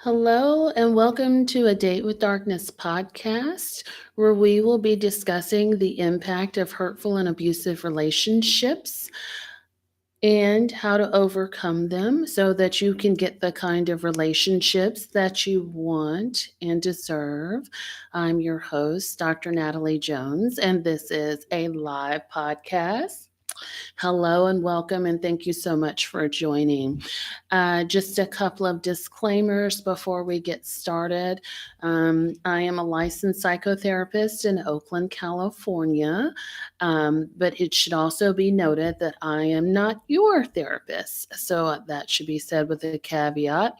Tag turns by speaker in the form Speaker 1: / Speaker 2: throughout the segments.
Speaker 1: Hello, and welcome to A Date with Darkness podcast, where we will be discussing the impact of hurtful and abusive relationships and how to overcome them so that you can get the kind of relationships that you want and deserve. I'm your host, Dr. Natalie Jones, and this is a live podcast. Hello and welcome, and thank you so much for joining. Just a couple of disclaimers before we get started. I am a licensed psychotherapist in Oakland, California, but it should also be noted that I am not your therapist. So that should be said with a caveat.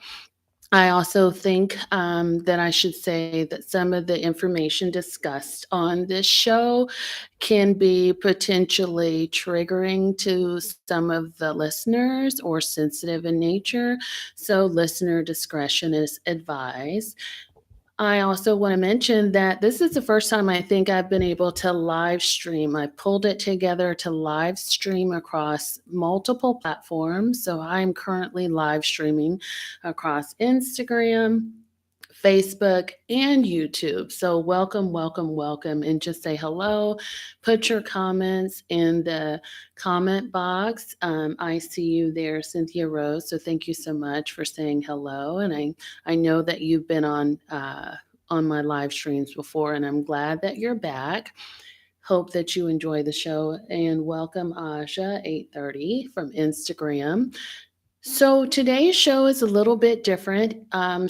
Speaker 1: I also think that I should say that some of the information discussed on this show can be potentially triggering to some of the listeners or sensitive in nature. So, listener discretion is advised. I also want to mention that this is the first time I think I've been able to live stream. I pulled it together to live stream across multiple platforms. So I'm currently live streaming across Instagram, Facebook, and YouTube. So welcome, welcome, welcome, and just say hello. Put your comments in the comment box. I see you there, Cynthia Rose. So thank you so much for saying hello. And I know that you've been on my live streams before, and I'm glad that you're back. Hope that you enjoy the show, and welcome Aja 830 from Instagram. So today's show is a little bit different.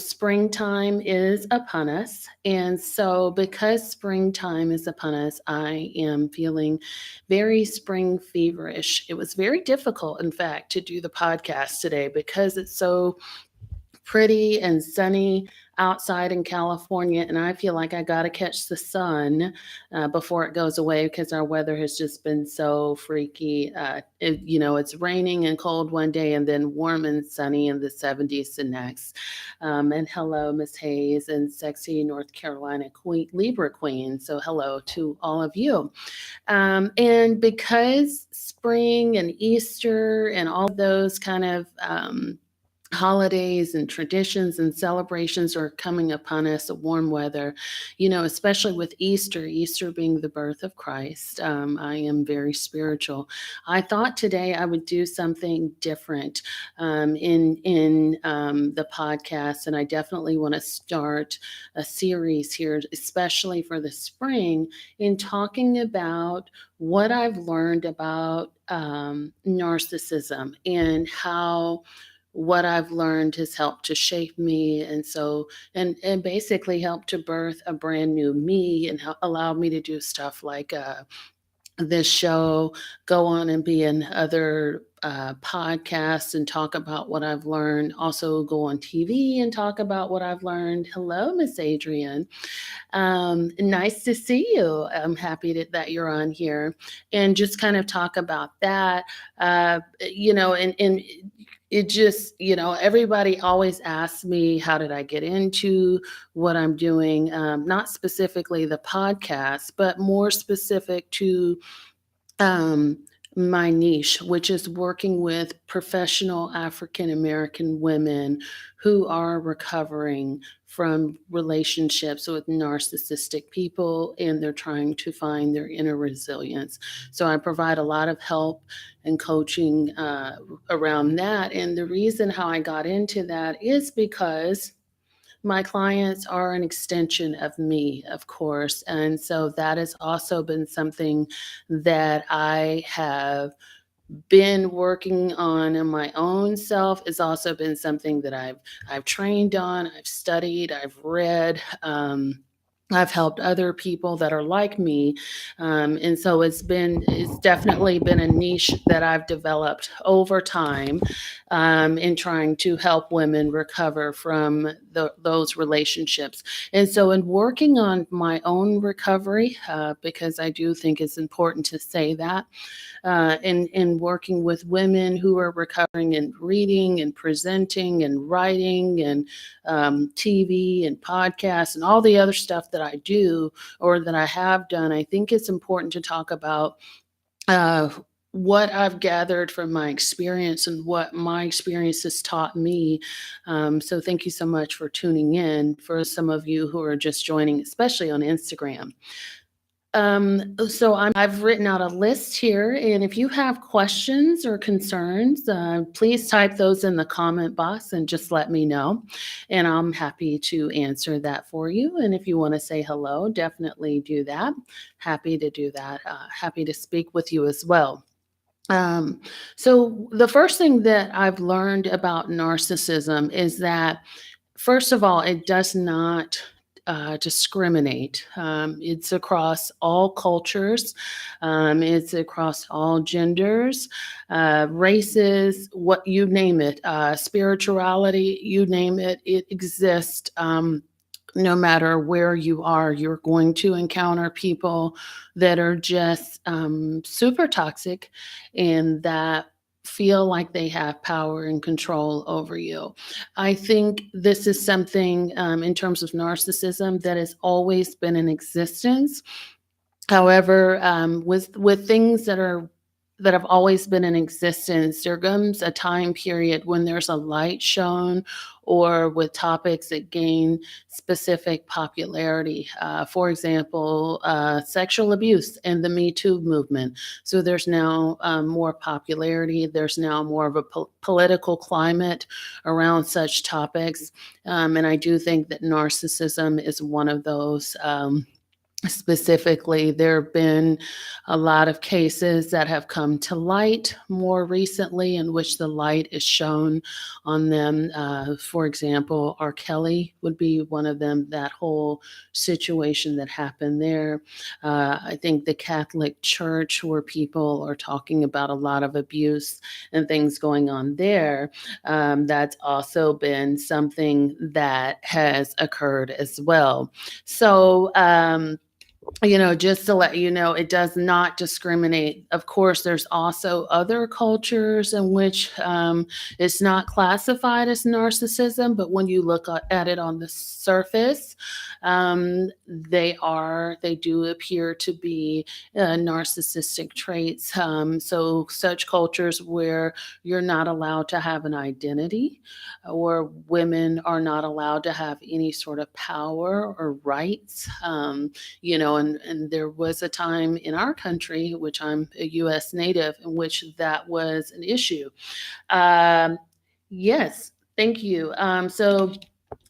Speaker 1: Springtime is upon us. And so, because springtime is upon us, I am feeling very spring feverish. It was very difficult, in fact, to do the podcast today because it's so pretty and sunny outside in California, and I feel like I got to catch the sun before it goes away because our weather has just been so freaky. It's raining and cold one day and then warm and sunny in the 70s the next. And hello, Miss Hayes and sexy North Carolina Queen, Libra Queen. So hello to all of you. And because spring and Easter and all of those kind of holidays and traditions and celebrations are coming upon us, warm weather, especially with Easter being the birth of Christ. I am very spiritual. I thought today I would do something different in the podcast, and I definitely want to start a series here, especially for the spring, in talking about what I've learned about narcissism and how what I've learned has helped to shape me, and basically helped to birth a brand new me and allowed me to do stuff like this show, go on and be in other podcasts and talk about what I've learned. Also, go on TV and talk about what I've learned. Hello, Miss Adrian. Nice to see you. I'm happy that you're on here and just kind of talk about that. And it just, everybody always asks me, how did I get into what I'm doing? Not specifically the podcast, but more specific to um, my niche, which is working with professional African American women who are recovering from relationships with narcissistic people, and they're trying to find their inner resilience. So I provide a lot of help and coaching around that. And the reason how I got into that is because my clients are an extension of me, of course. And so that has also been something that I have been working on in my own self. It's also been something that I've trained on, I've studied, I've read. I've helped other people that are like me. And so it's definitely been a niche that I've developed over time in trying to help women recover from those relationships. And so in working on my own recovery, because I do think it's important to say that, in working with women who are recovering and reading and presenting and writing and TV and podcasts and all the other stuff that I do or that I have done, I think it's important to talk about uh, what I've gathered from my experience and what my experience has taught me. So thank you so much for tuning in. For some of you who are just joining, especially on Instagram. I've written out a list here, and if you have questions or concerns, please type those in the comment box and just let me know, and I'm happy to answer that for you. And if you want to say hello, definitely do that. Happy to do that. Happy to speak with you as well. Um, so the first thing that I've learned about narcissism is that, first of all, it does not discriminate. It's across all cultures, it's across all genders, races, what you name it, spirituality, you name it, it exists. No matter where you are, you're going to encounter people that are just super toxic and that feel like they have power and control over you. I think this is something in terms of narcissism that has always been in existence. However, with things that have always been in existence, there comes a time period when there's a light shown, or with topics that gain specific popularity. For example, sexual abuse and the Me Too movement. So there's now more popularity. There's now more of a political climate around such topics, and I do think that narcissism is one of those. Specifically, there have been a lot of cases that have come to light more recently in which the light is shown on them. For example, R. Kelly would be one of them, that whole situation that happened there. I think the Catholic Church, where people are talking about a lot of abuse and things going on there, that's also been something that has occurred as well. So, just to let you know, it does not discriminate. Of course, there's also other cultures in which it's not classified as narcissism, but when you look at it on the surface, they do appear to be narcissistic traits. So such cultures where you're not allowed to have an identity, or women are not allowed to have any sort of power or rights. And there was a time in our country, which I'm a US native, in which that was an issue. Um, yes, thank you. So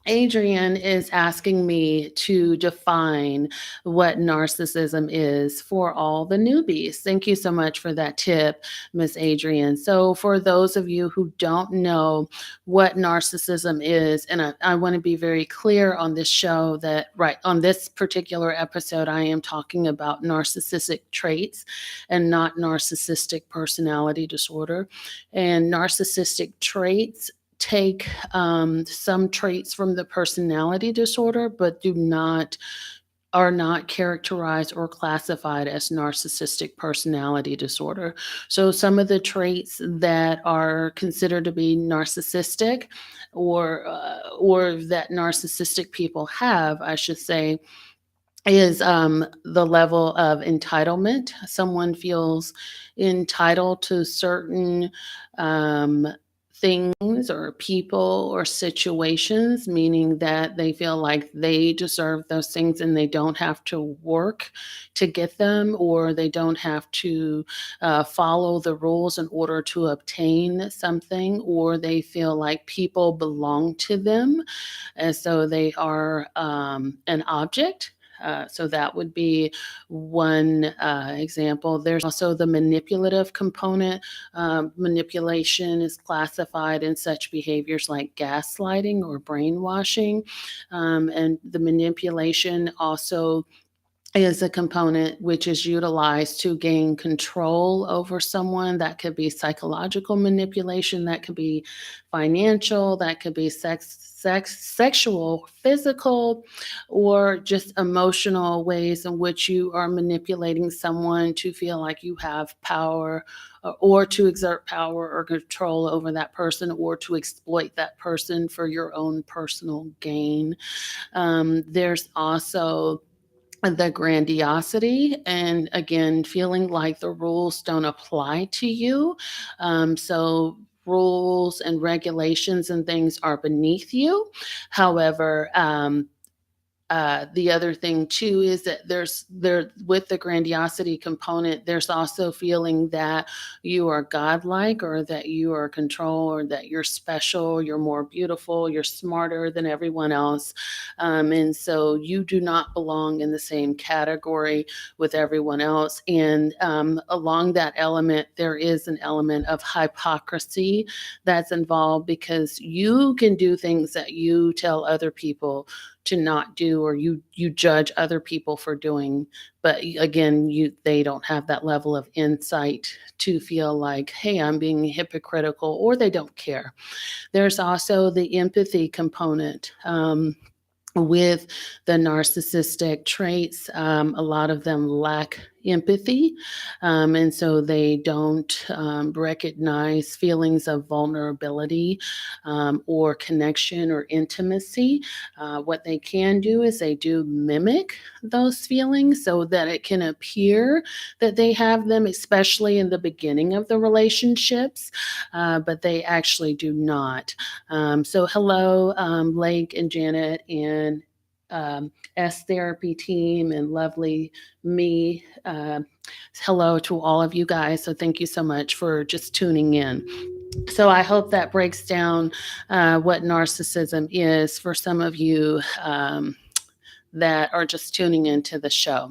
Speaker 1: Adrian is asking me to define what narcissism is for all the newbies. Thank you so much for that tip, Miss Adrian. So, for those of you who don't know what narcissism is, and I want to be very clear on this show that, right, on this particular episode, I am talking about narcissistic traits and not narcissistic personality disorder. And narcissistic traits take some traits from the personality disorder, but are not characterized or classified as narcissistic personality disorder. So some of the traits that are considered to be narcissistic, or that narcissistic people have, I should say, is the level of entitlement. Someone feels entitled to certain um, things or people or situations, meaning that they feel like they deserve those things and they don't have to work to get them, or they don't have to follow the rules in order to obtain something, or they feel like people belong to them, and so they are an object. So that would be one example. There's also the manipulative component. Manipulation is classified in such behaviors like gaslighting or brainwashing. And the manipulation also is a component which is utilized to gain control over someone. That could be psychological manipulation, that could be financial, that could be sexual, physical, or just emotional ways in which you are manipulating someone to feel like you have power, or to exert power or control over that person, or to exploit that person for your own personal gain. There's also the grandiosity, and again, feeling like the rules don't apply to you. So, rules and regulations and things are beneath you. However, the other thing too is that there with the grandiosity component, there's also feeling that you are godlike, or that you are control, or that you're special, you're more beautiful, you're smarter than everyone else. And so you do not belong in the same category with everyone else. And along that element, there is an element of hypocrisy that's involved, because you can do things that you tell other people to not do, or you judge other people for doing, but again, you they don't have that level of insight to feel like, hey, I'm being hypocritical, or they don't care. There's also the empathy component. With the narcissistic traits, a lot of them lack empathy. And so they don't recognize feelings of vulnerability, or connection, or intimacy. What they can do is they do mimic those feelings so that it can appear that they have them, especially in the beginning of the relationships, but they actually do not. So, hello, Blake and Janet and S Therapy team and lovely me. Hello to all of you guys. So, thank you so much for just tuning in. So, I hope that breaks down what narcissism is for some of you that are just tuning into the show.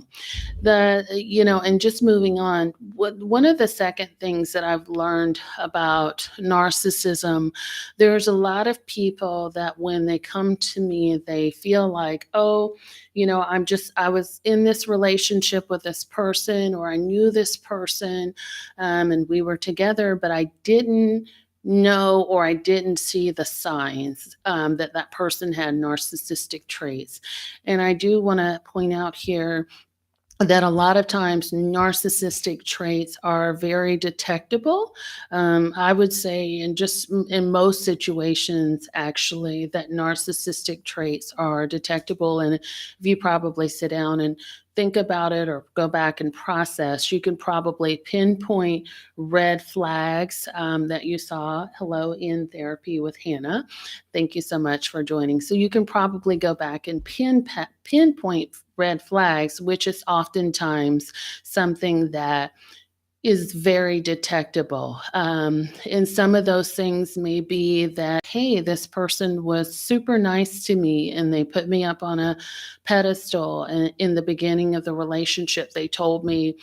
Speaker 1: And just moving on, one of the second things that I've learned about narcissism, there's a lot of people that when they come to me, they feel like, oh, I was in this relationship with this person, or I knew this person, and we were together, but I didn't know, or I didn't see the signs that that person had narcissistic traits. And I do want to point out here that a lot of times narcissistic traits are very detectable. I would say, in most situations, actually, that narcissistic traits are detectable. And if you probably sit down and think about it, or go back and process, you can probably pinpoint red flags that you saw. Hello, in therapy with Hannah. Thank you so much for joining. So you can probably go back and pinpoint red flags, which is oftentimes something that is very detectable. And some of those things may be that, hey, this person was super nice to me and they put me up on a pedestal. And in the beginning of the relationship, they told me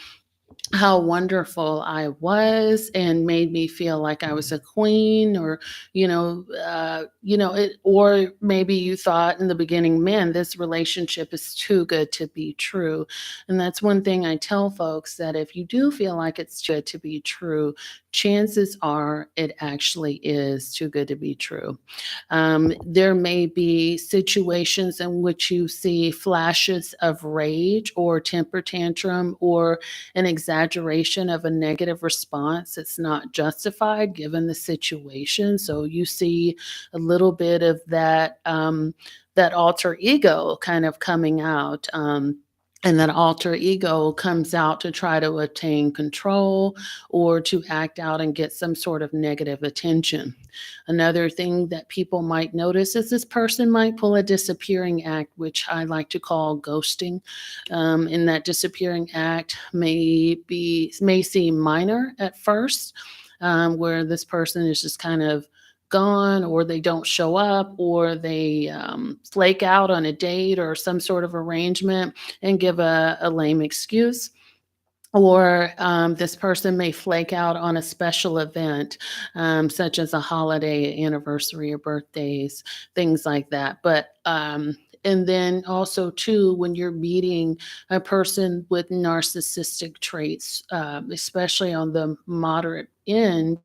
Speaker 1: how wonderful I was and made me feel like I was a queen, or or maybe you thought in the beginning, man, this relationship is too good to be true. And that's one thing I tell folks, that if you do feel like it's too good to be true, chances are it actually is too good to be true. There may be situations in which you see flashes of rage, or temper tantrum, or an exaggeration of a negative response. It's not justified given the situation. So you see a little bit of that alter ego kind of coming out. And that alter ego comes out to try to attain control, or to act out and get some sort of negative attention. Another thing that people might notice is this person might pull a disappearing act, which I like to call ghosting. In that disappearing act may seem minor at first, where this person is just kind of gone, or they don't show up, or they flake out on a date or some sort of arrangement and give a lame excuse. Or this person may flake out on a special event, such as a holiday, anniversary, or birthdays, things like that. And then also too, when you're meeting a person with narcissistic traits, especially on the moderate end,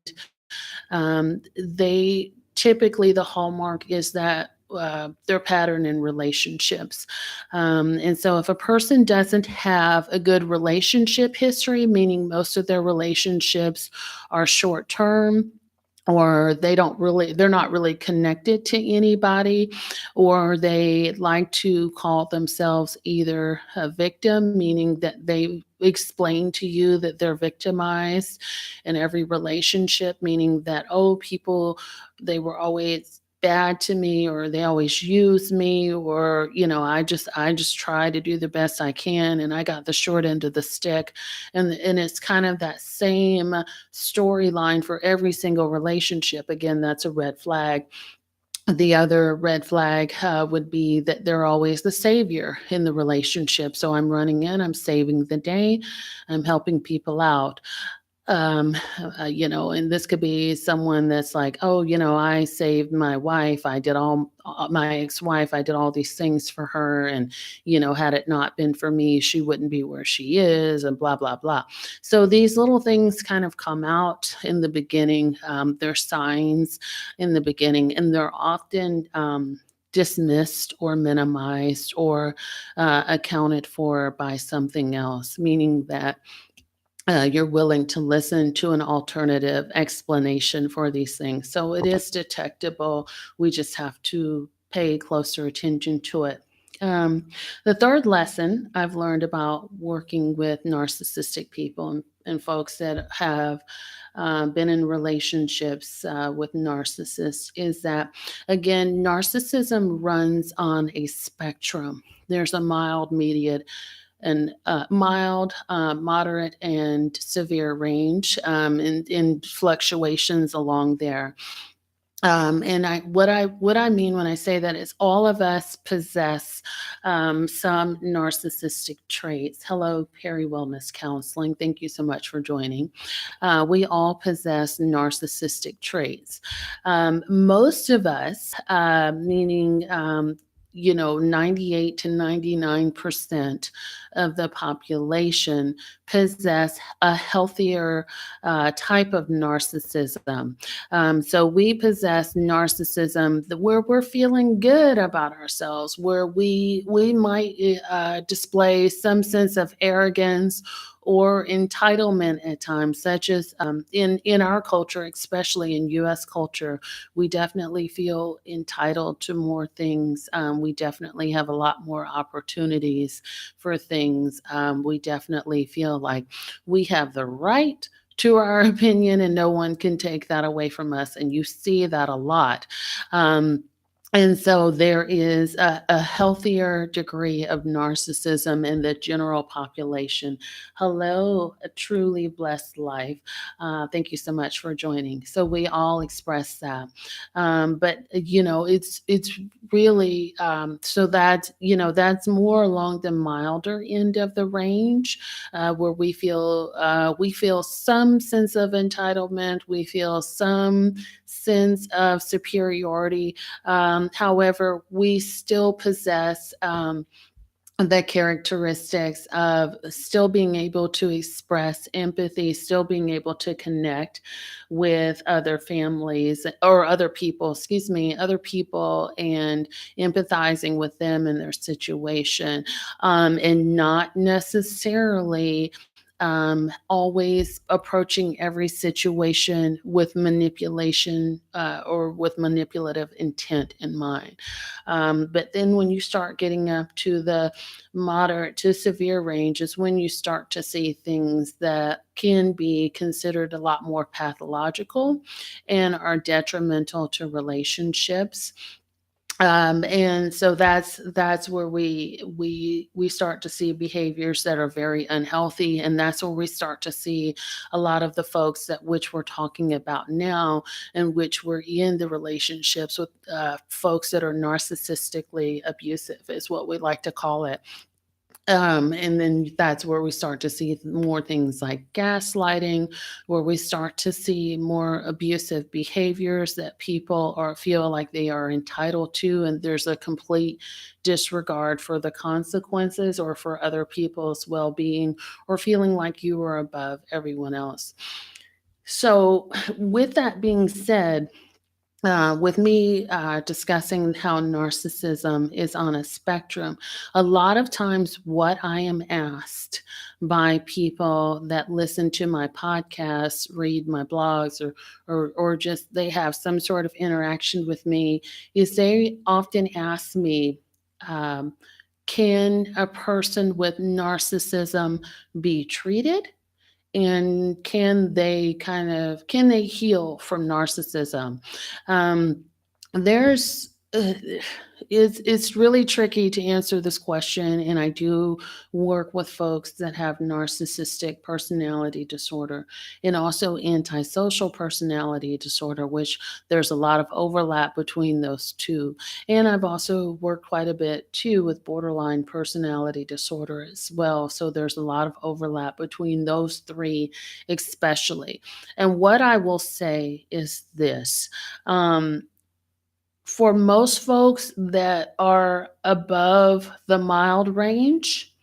Speaker 1: they typically, the hallmark is that their pattern in relationships. And so if a person doesn't have a good relationship history, meaning most of their relationships are short term, or they're not really connected to anybody, or they like to call themselves either a victim, meaning that they explain to you that they're victimized in every relationship, meaning that, oh, people, they were always bad to me, or they always use me, or I just try to do the best I can and I got the short end of the stick. And it's kind of that same storyline for every single relationship. Again, that's a red flag. The other red flag would be that they're always the savior in the relationship. So I'm running in, I'm saving the day, I'm helping people out. And this could be someone that's like, oh, I saved my wife. I did all my ex-wife. I did all these things for her, and had it not been for me, she wouldn't be where she is, and blah blah blah. So these little things kind of come out in the beginning. They're signs in the beginning, and they're often dismissed or minimized or accounted for by something else, meaning that you're willing to listen to an alternative explanation for these things. So it is detectable. We just have to pay closer attention to it. Um, the third lesson I've learned about working with narcissistic people and folks that have been in relationships with narcissists is that, again, narcissism runs on a spectrum. There's a mild, mediate, and mild, moderate, and severe range, in fluctuations along there. And what I mean when I say that is all of us possess some narcissistic traits. Hello, Perry Wellness Counseling. Thank you so much for joining. We all possess narcissistic traits. Most of us, meaning 98 to 99% of the population possess a healthier type of narcissism. So we possess narcissism where we're feeling good about ourselves, where we might display some sense of arrogance or entitlement at times, such as in our culture, especially in U.S. culture, we definitely feel entitled to more things. We definitely have a lot more opportunities for things. We definitely feel like we have the right to our opinion, and no one can take that away from us. And you see that a lot. And so there is a healthier degree of narcissism in the general population. Hello, a truly blessed life. Thank you so much for joining. So we all express that, but it's really so that that's more along the milder end of the range, where we feel some sense of entitlement, we feel some sense of superiority. However, we still possess the characteristics of still being able to express empathy, still being able to connect with other families or other people, excuse me, other people, and empathizing with them and their situation, and not necessarily always approaching every situation with manipulation or with manipulative intent in mind. But then when you start getting up to the moderate to severe range is when you start to see things that can be considered a lot more pathological and are detrimental to relationships. And so that's where we start to see behaviors that are very unhealthy, and that's where we start to see a lot of the folks that which we're talking about now, and which we're in the relationships with folks that are narcissistically abusive, is what we like to call it. And then that's where we start to see more things like gaslighting, where we start to see more abusive behaviors that people are feel like they are entitled to, and there's a complete disregard for the consequences or for other people's well-being, or feeling like you are above everyone else. So, with that being said, with me discussing how narcissism is on a spectrum, a lot of times what I am asked by people that listen to my podcasts, read my blogs, or just they have some sort of interaction with me is they often ask me, um, can a person with narcissism be treated? And can they heal from narcissism? There's it's really tricky to answer this question, and I do work with folks that have narcissistic personality disorder and also antisocial personality disorder, which there's a lot of overlap between those two. And I've also worked quite a bit too with borderline personality disorder as well. So there's a lot of overlap between those three, especially. And what I will say is this. For most folks that are above the mild range,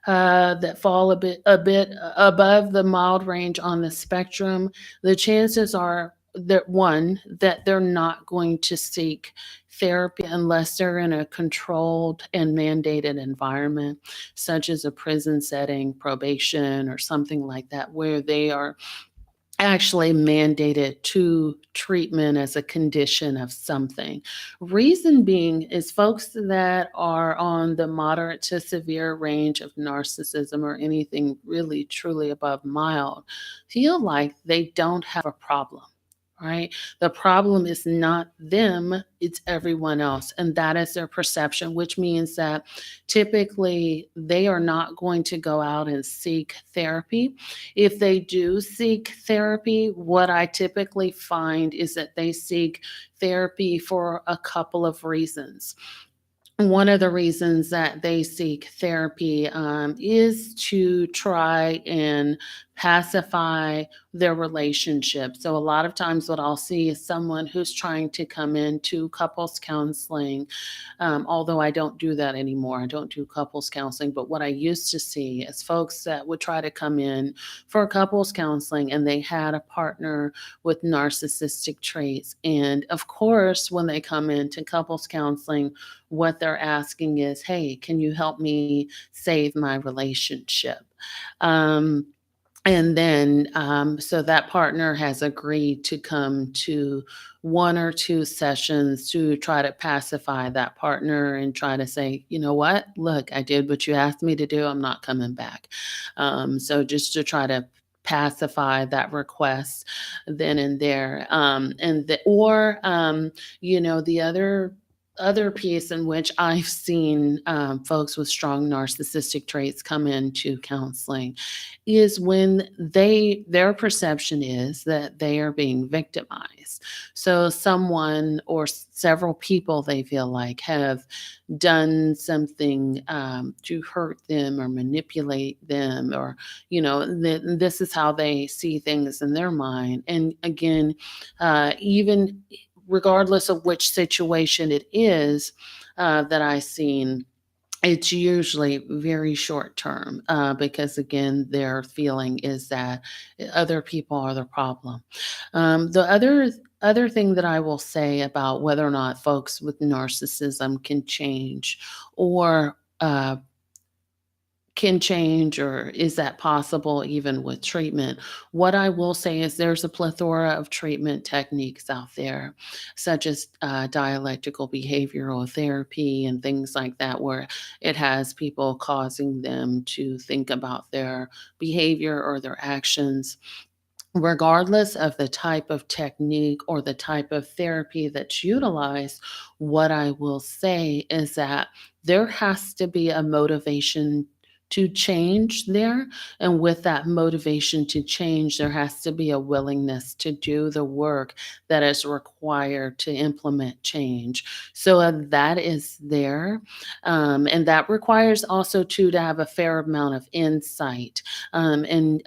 Speaker 1: that fall a bit above the mild range on the spectrum, the chances are that one, that they're not going to seek therapy unless they're in a controlled and mandated environment, such as a prison setting, probation, or something like that, where they are actually mandated to treatment as a condition of something. Reason being is folks that are on the moderate to severe range of narcissism or anything really truly above mild feel like they don't have a problem. Right? The problem is not them, it's everyone else. And that is their perception, which means that typically they are not going to go out and seek therapy. If they do seek therapy, what I typically find is that they seek therapy for a couple of reasons. One of the reasons that they seek therapy is to try and pacify their relationship. So, a lot of times, what I'll see is someone who's trying to come into couples counseling. Although I don't do that anymore, I don't do couples counseling. But what I used to see is folks that would try to come in for couples counseling and they had a partner with narcissistic traits. And of course, when they come into couples counseling, what they're asking is, hey, can you help me save my relationship? Um, so that partner has agreed to come to one or two sessions to try to pacify that partner and try to say, you know what, look, I did what you asked me to do. I'm not coming back. So just to try to pacify that request then and there. The other piece in which I've seen folks with strong narcissistic traits come into counseling is when their perception is that they are being victimized. So someone or several people they feel like have done something to hurt them or manipulate them, or this is how they see things in their mind. And again, even regardless of which situation it is that I've seen, it's usually very short term because, again, their feeling is that other people are the problem. The other thing that I will say about whether or not folks with narcissism can change, or is that possible even with treatment? What I will say is there's a plethora of treatment techniques out there, such as dialectical behavioral therapy and things like that, where it has people causing them to think about their behavior or their actions. Regardless of the type of technique or the type of therapy that's utilized, what I will say is that there has to be a motivation to change there. And with that motivation to change, there has to be a willingness to do the work that is required to implement change. So that is there. And that requires also, too, to have a fair amount of insight and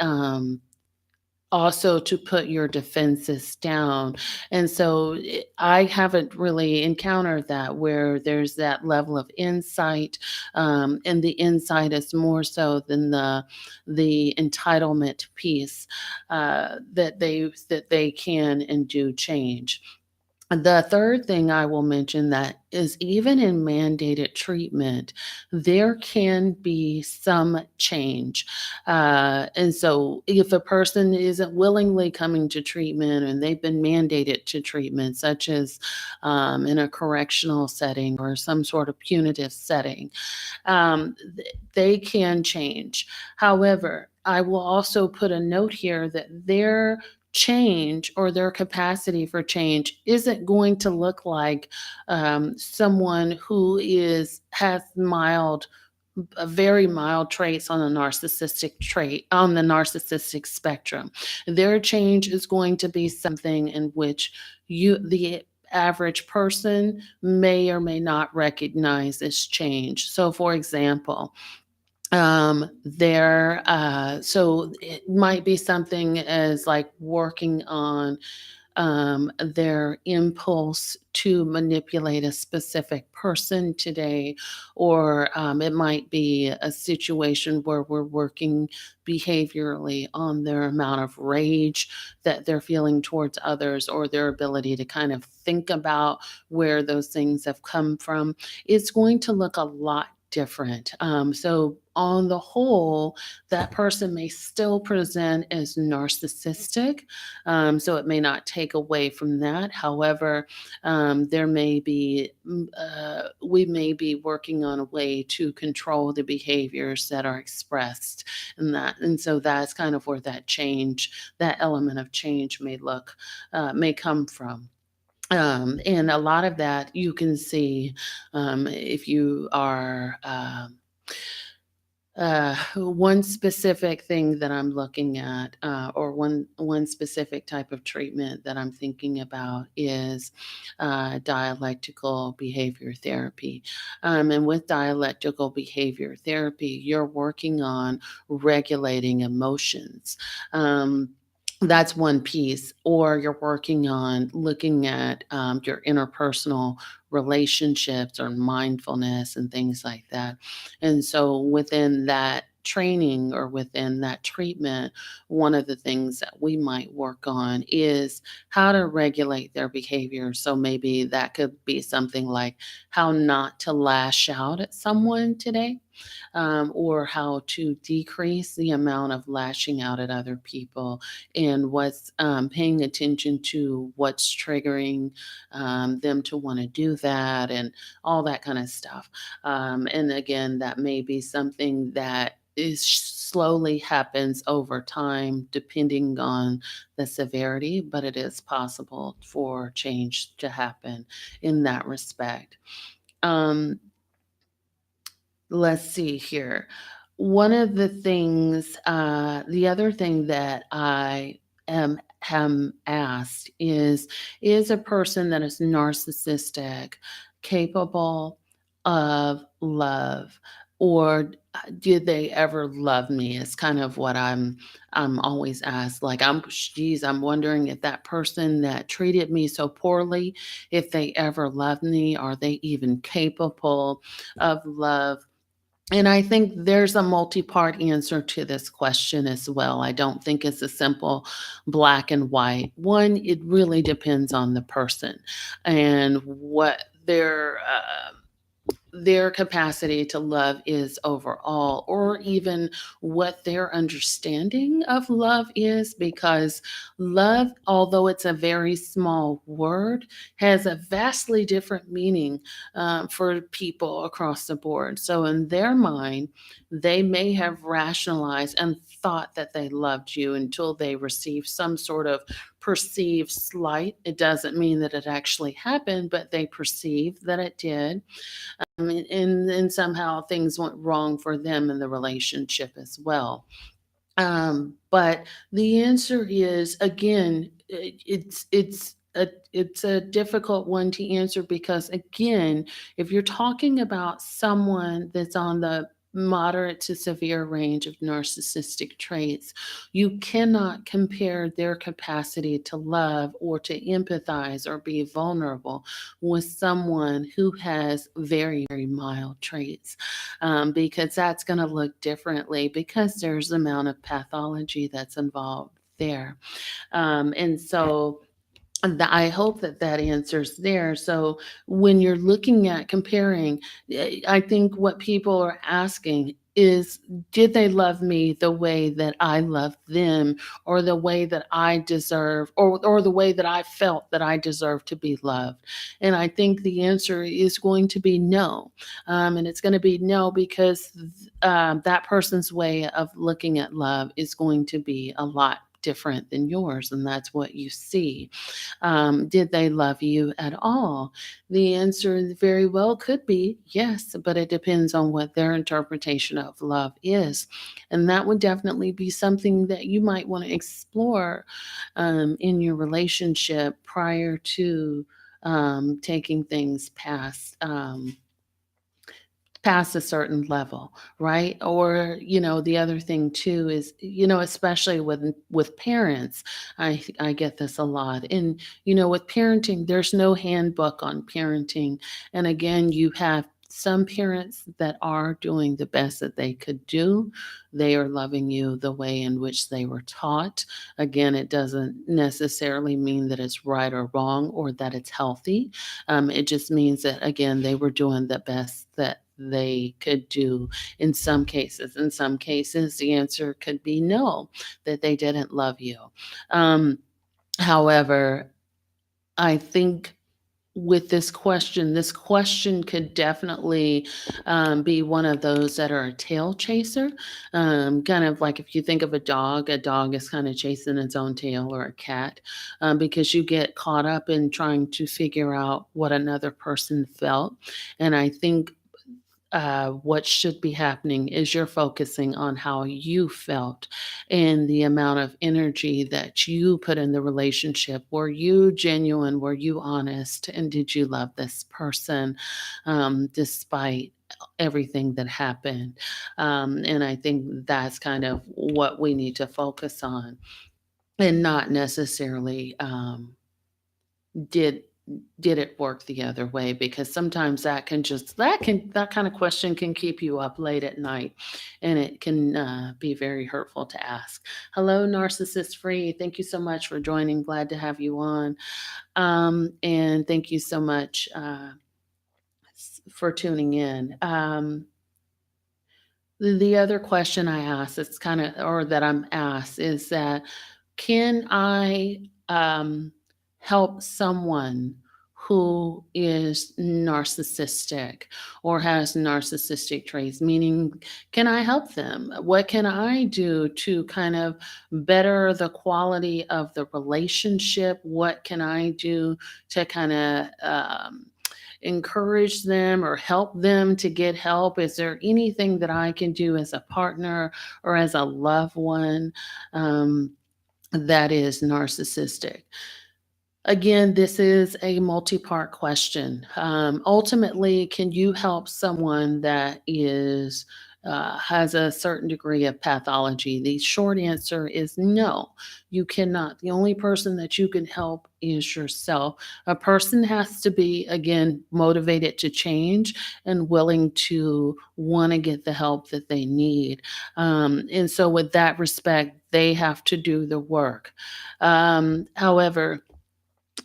Speaker 1: also to put your defenses down. And so I haven't really encountered that where there's that level of insight, and the insight is more so than the entitlement piece that they can and do change. The third thing I will mention that is even in mandated treatment, there can be some change. And so, if a person isn't willingly coming to treatment and they've been mandated to treatment, such as in a correctional setting or some sort of punitive setting, they can change. However, I will also put a note here that their change or their capacity for change isn't going to look like someone who is has mild very mild traits on the narcissistic spectrum. Their change is going to be something in which the average person may or may not recognize as change. So for example, so it might be something as like working on their impulse to manipulate a specific person today, or it might be a situation where we're working behaviorally on their amount of rage that they're feeling towards others, or their ability to kind of think about where those things have come from. It's going to look a lot different. So, on the whole, that person may still present as narcissistic, so it may not take away from that. However, there may be we may be working on a way to control the behaviors that are expressed in that, and so that's kind of where that element of change may come from. And a lot of that you can see if you are. One specific thing that I'm looking at, or one specific type of treatment that I'm thinking about is dialectical behavior therapy. And with dialectical behavior therapy, you're working on regulating emotions. That's one piece, or you're working on looking at your interpersonal relationships or mindfulness and things like that. And so within that training or within that treatment, one of the things that we might work on is how to regulate their behavior. So maybe that could be something like how not to lash out at someone today, or how to decrease the amount of lashing out at other people, and what's paying attention to what's triggering them to want to do that, and all that kind of stuff. And again, that may be something that is slowly happens over time depending on the severity, but it is possible for change to happen in that respect. um, Let's see here. The other thing that I am asked is a person that is narcissistic capable of love, or did they ever love me? Is kind of what I'm always asked. Like, geez, I'm wondering if that person that treated me so poorly, if they ever loved me, are they even capable of love? And I think there's a multi-part answer to this question as well. I don't think it's a simple black and white. One, it really depends on the person and what their capacity to love is overall, or even what their understanding of love is, because love, although it's a very small word, has a vastly different meaning for people across the board. So, in their mind, they may have rationalized and thought that they loved you until they received some sort of perceived slight. It doesn't mean that it actually happened, but they perceived that it did, and somehow things went wrong for them in the relationship as well. But the answer is, again, it's a difficult one to answer, because again, if you're talking about someone that's on the moderate to severe range of narcissistic traits, you cannot compare their capacity to love or to empathize or be vulnerable with someone who has very, very mild traits, because that's going to look differently, because there's the amount of pathology that's involved there. And so I hope that that answers there. So when you're looking at comparing, I think what people are asking is, did they love me the way that I loved them, or the way that I deserve, or the way that I felt that I deserve to be loved? And I think the answer is going to be no. And it's going to be no because that person's way of looking at love is going to be a lot different than yours, and that's what you see. Did they love you at all? The answer very well could be yes, but it depends on what their interpretation of love is. And that would definitely be something that you might want to explore in your relationship prior to taking things past a certain level, right? Or, the other thing too is, especially with parents, I get this a lot. And, with parenting, there's no handbook on parenting. And again, you have some parents that are doing the best that they could do. They are loving you the way in which they were taught. Again, it doesn't necessarily mean that it's right or wrong or that it's healthy. It just means that, again, they were doing the best that they could do in some cases. In some cases, the answer could be no, that they didn't love you. Um, However, I think with this question could definitely be one of those that are a tail chaser. Kind of like if you think of a dog is kind of chasing its own tail, or a cat, because you get caught up in trying to figure out what another person felt. And I think what should be happening is you're focusing on how you felt and the amount of energy that you put in the relationship. Were you genuine? Were you honest? And did you love this person despite everything that happened? And I think that's kind of what we need to focus on, and not necessarily did did it work the other way, because sometimes that kind of question can keep you up late at night, and it can be very hurtful to ask. Hello, narcissist free, thank you so much for joining, glad to have you on. And thank you so much for tuning in. The other question I ask, it's kind of, or that I'm asked, is that, can I help someone who is narcissistic or has narcissistic traits? Meaning, can I help them? What can I do to kind of better the quality of the relationship? What can I do to kind of encourage them or help them to get help? Is there anything that I can do as a partner or as a loved one that is narcissistic? Again, this is a multi-part question. Ultimately, can you help someone that is has a certain degree of pathology? The short answer is no, you cannot. The only person that you can help is yourself. A person has to be, again, motivated to change and willing to want to get the help that they need. And so, with that respect, they have to do the work. However,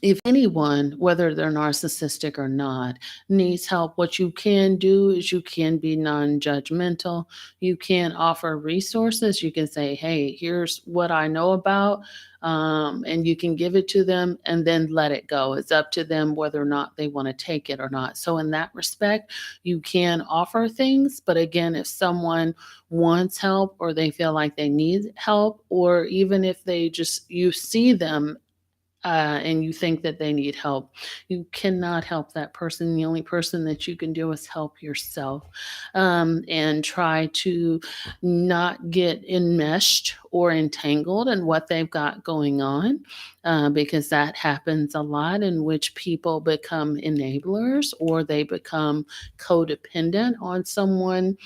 Speaker 1: if anyone, whether they're narcissistic or not, needs help, what you can do is you can be non judgmental. You can offer resources. You can say, hey, here's what I know about. And you can give it to them and then let it go. It's up to them whether or not they want to take it or not. So, in that respect, you can offer things. But again, if someone wants help, or they feel like they need help, or even if you see them and you think that they need help, you cannot help that person. The only person that you can do is help yourself, and try to not get enmeshed or entangled in what they've got going on, because that happens a lot, in which people become enablers or they become codependent on someone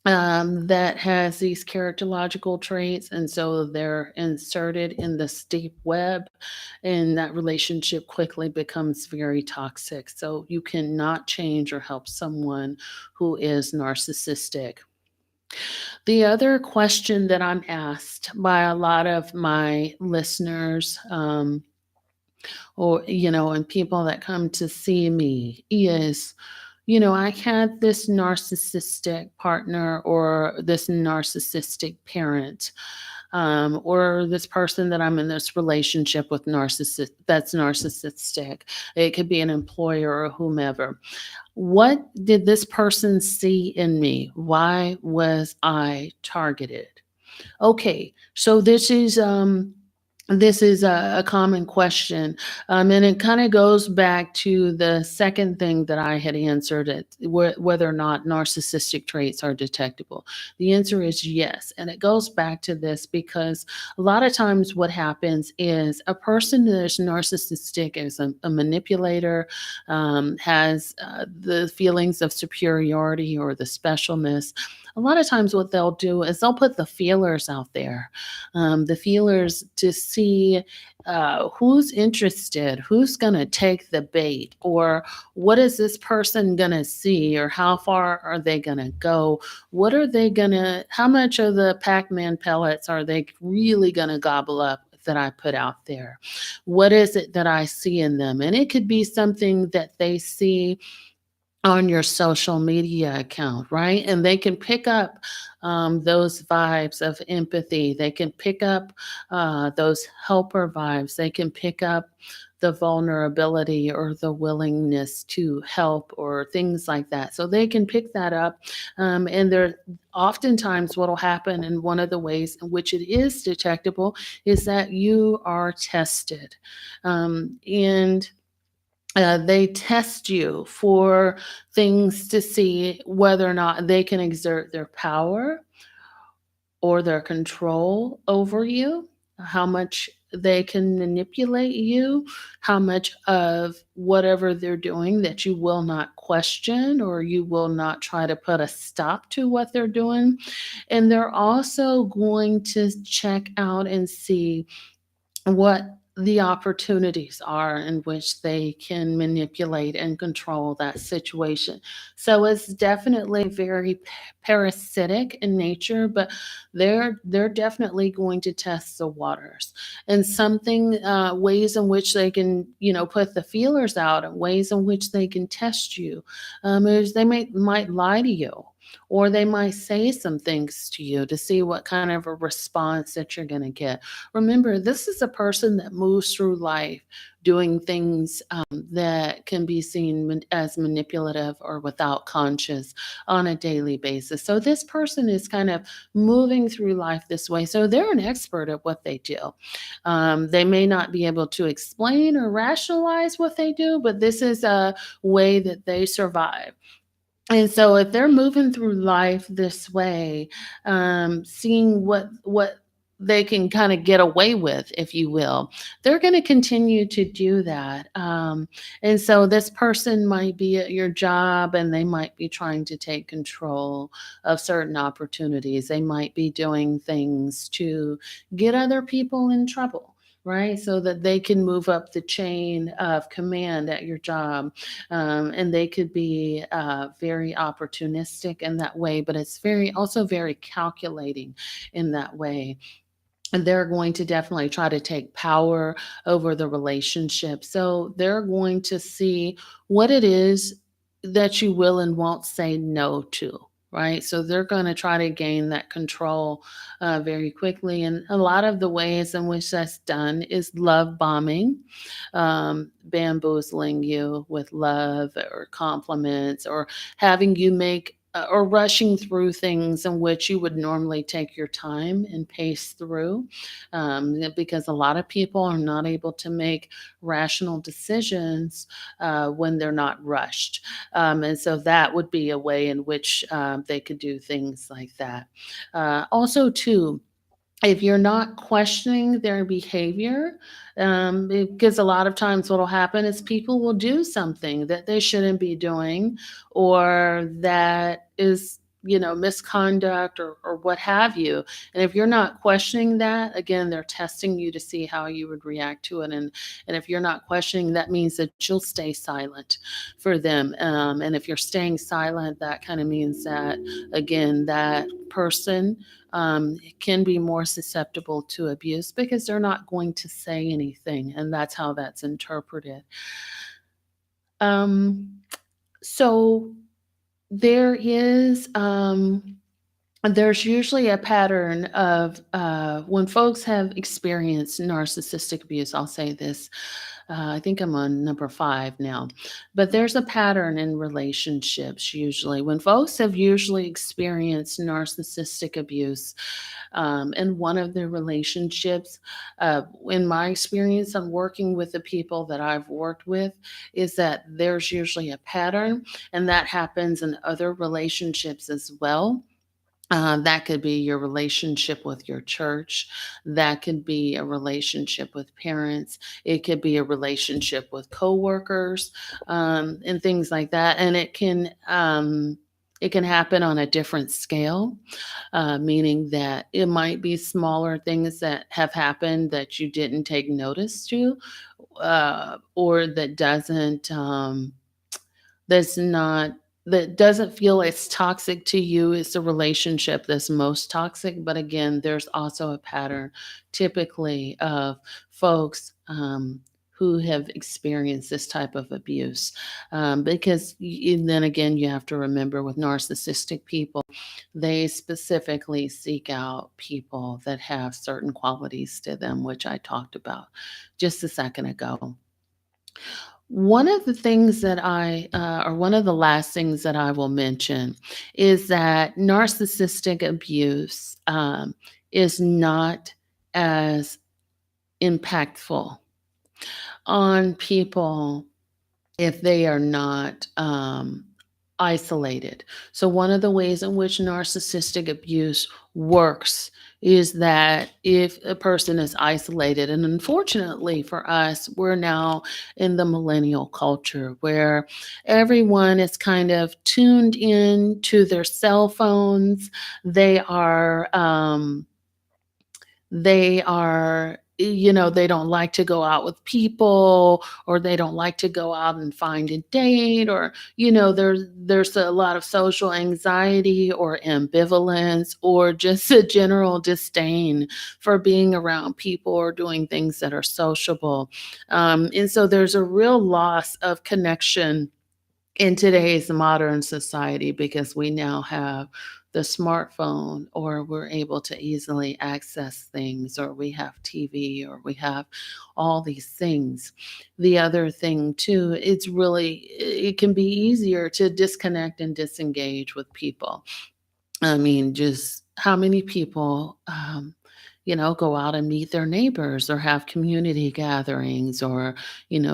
Speaker 1: that has these characterological traits. And so they're inserted in this deep web, and that relationship quickly becomes very toxic. So you cannot change or help someone who is narcissistic. The other question that I'm asked by a lot of my listeners, or, and people that come to see me is, I had this narcissistic partner or this narcissistic parent, or this person that I'm in this relationship with that's narcissistic. It could be an employer or whomever. What did this person see in me? Why was I targeted? Okay, so this is a common question, and it kind of goes back to the second thing that I had answered, whether or not narcissistic traits are detectable. The answer is yes, and it goes back to this because a lot of times what happens is a person that is narcissistic is a manipulator, has the feelings of superiority or the specialness. A lot of times what they'll do is they'll put the feelers out there, the feelers to see who's interested, who's going to take the bait, or what is this person going to see, or how far are they going to go? How much of the Pac Man pellets are they really going to gobble up that I put out there? What is it that I see in them? And it could be something that they see on your social media account, right? And they can pick up those vibes of empathy. They can pick up those helper vibes. They can pick up the vulnerability or the willingness to help or things like that. So they can pick that up. And there, oftentimes, what will happen, and one of the ways in which it is detectable, is that you are tested. And they test you for things to see whether or not they can exert their power or their control over you, how much they can manipulate you, how much of whatever they're doing that you will not question or you will not try to put a stop to what they're doing. And they're also going to check out and see what the opportunities are in which they can manipulate and control that situation. So it's definitely very parasitic in nature, but they're definitely going to test the waters. And something ways in which they can, put the feelers out, and ways in which they can test you, is they might lie to you, or they might say some things to you to see what kind of a response that you're going to get. Remember, this is a person that moves through life doing things that can be seen as manipulative or without conscience on a daily basis. So this person is kind of moving through life this way. So they're an expert at what they do. They may not be able to explain or rationalize what they do, but this is a way that they survive. And so if they're moving through life this way, seeing what they can kind of get away with, if you will, they're going to continue to do that. And so this person might be at your job and they might be trying to take control of certain opportunities. They might be doing things to get other people in trouble. Right, so that they can move up the chain of command at your job, and they could be very opportunistic in that way, but it's also very calculating in that way. And they're going to definitely try to take power over the relationship. So they're going to see what it is that you will and won't say no to. Right. So they're going to try to gain that control very quickly. And a lot of the ways in which that's done is love bombing, bamboozling you with love or compliments, or having you make or rushing through things in which you would normally take your time and pace through, because a lot of people are not able to make rational decisions when they're not rushed. And so that would be a way in which they could do things like that. Also, too, if you're not questioning their behavior, because a lot of times what will happen is people will do something that they shouldn't be doing, or that is misconduct or what have you. And if you're not questioning that, again, they're testing you to see how you would react to it. And if you're not questioning, that means that you'll stay silent for them. And if you're staying silent, that kind of means that, again, that person can be more susceptible to abuse because they're not going to say anything. And that's how that's interpreted. Um, so there is there's usually a pattern of when folks have experienced narcissistic abuse. I'll say this. I think I'm on number 5 now, but there's a pattern in relationships usually when folks have usually experienced narcissistic abuse in one of their relationships. In my experience, I'm working with the people that I've worked with, is that there's usually a pattern, and that happens in other relationships as well. That could be your relationship with your church. That could be a relationship with parents. It could be a relationship with coworkers, and things like that. And it can happen on a different scale, meaning that it might be smaller things that have happened that you didn't take notice to, or that's not that doesn't feel as toxic to you as the relationship that's most toxic. But again, there's also a pattern typically of folks who have experienced this type of abuse. Because and then again, you have to remember with narcissistic people, they specifically seek out people that have certain qualities to them, which I talked about just a second ago. One of the things that or one of the last things that I will mention is that narcissistic abuse is not as impactful on people if they are not isolated. So, one of the ways in which narcissistic abuse works is that if a person is isolated, and unfortunately for us, we're now in the millennial culture where everyone is kind of tuned in to their cell phones. They are they don't like to go out with people, or they don't like to go out and find a date, or there's a lot of social anxiety or ambivalence or just a general disdain for being around people or doing things that are sociable. And so there's a real loss of connection in today's modern society because we now have the smartphone, or we're able to easily access things, or we have TV, or we have all these things. The other thing too, it can be easier to disconnect and disengage with people. I mean, just how many people, go out and meet their neighbors or have community gatherings, or,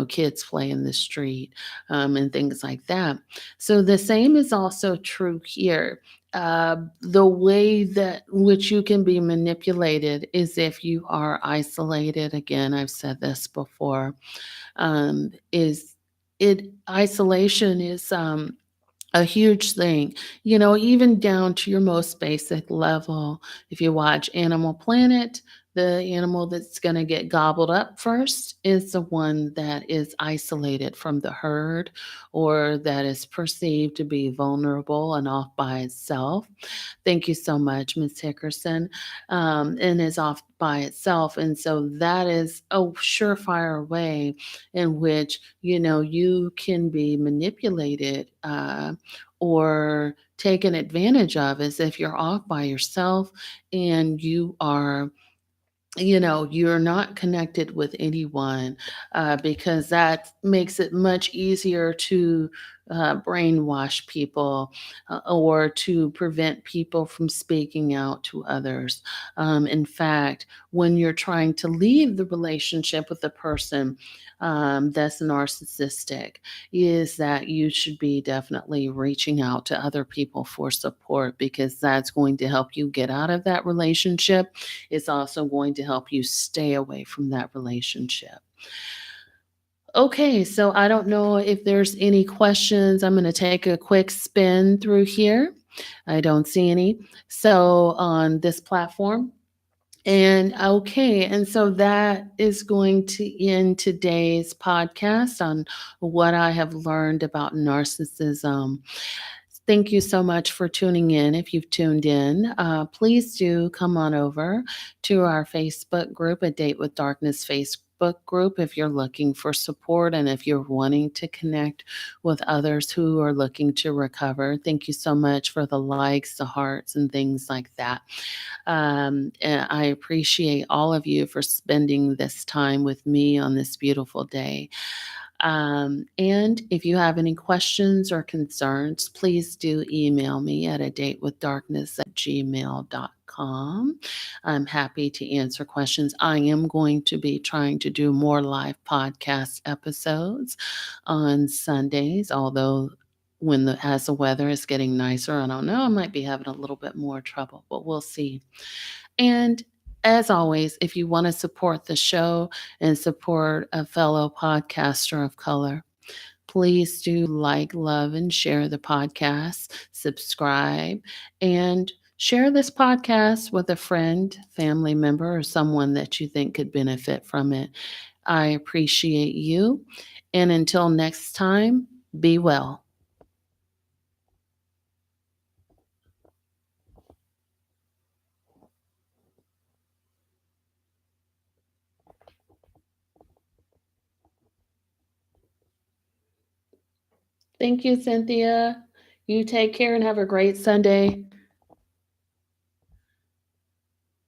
Speaker 1: kids play in the street, and things like that. So the same is also true here. The way that which you can be manipulated is if you are isolated. Again, I've said this before. Is it Isolation is a huge thing, even down to your most basic level. If you watch Animal Planet, the animal that's going to get gobbled up first is the one that is isolated from the herd, or that is perceived to be vulnerable and off by itself. Thank you so much, Ms. Hickerson. And is off by itself. And so that is a surefire way in which, you can be manipulated, or taken advantage of, is if you're off by yourself and you're not connected with anyone, because that makes it much easier to brainwash people, or to prevent people from speaking out to others. In fact, when you're trying to leave the relationship with a person that's narcissistic, is that you should be definitely reaching out to other people for support, because that's going to help you get out of that relationship. It's also going to help you stay away from that relationship. Okay, so I don't know if there's any questions. I'm going to take a quick spin through here. I don't see any. So on this platform, and okay, and so that is going to end today's podcast on what I have learned about narcissism. Thank you so much for tuning in. If you've tuned in, please do come on over to our Facebook group, A Date with Darkness Facebook group, if you're looking for support and if you're wanting to connect with others who are looking to recover. Thank you so much for the likes, the hearts, and things like that. And I appreciate all of you for spending this time with me on this beautiful day. And if you have any questions or concerns, please do email me at a date with darkness at gmail.com. I'm happy to answer questions. I am going to be trying to do more live podcast episodes on Sundays, although as the weather is getting nicer, I don't know, I might be having a little bit more trouble, but we'll see. And as always, if you want to support the show and support a fellow podcaster of color, please do like, love, and share the podcast, subscribe, and share this podcast with a friend, family member, or someone that you think could benefit from it. I appreciate you. And until next time, be well. Thank you, Cynthia. You take care and have a great Sunday.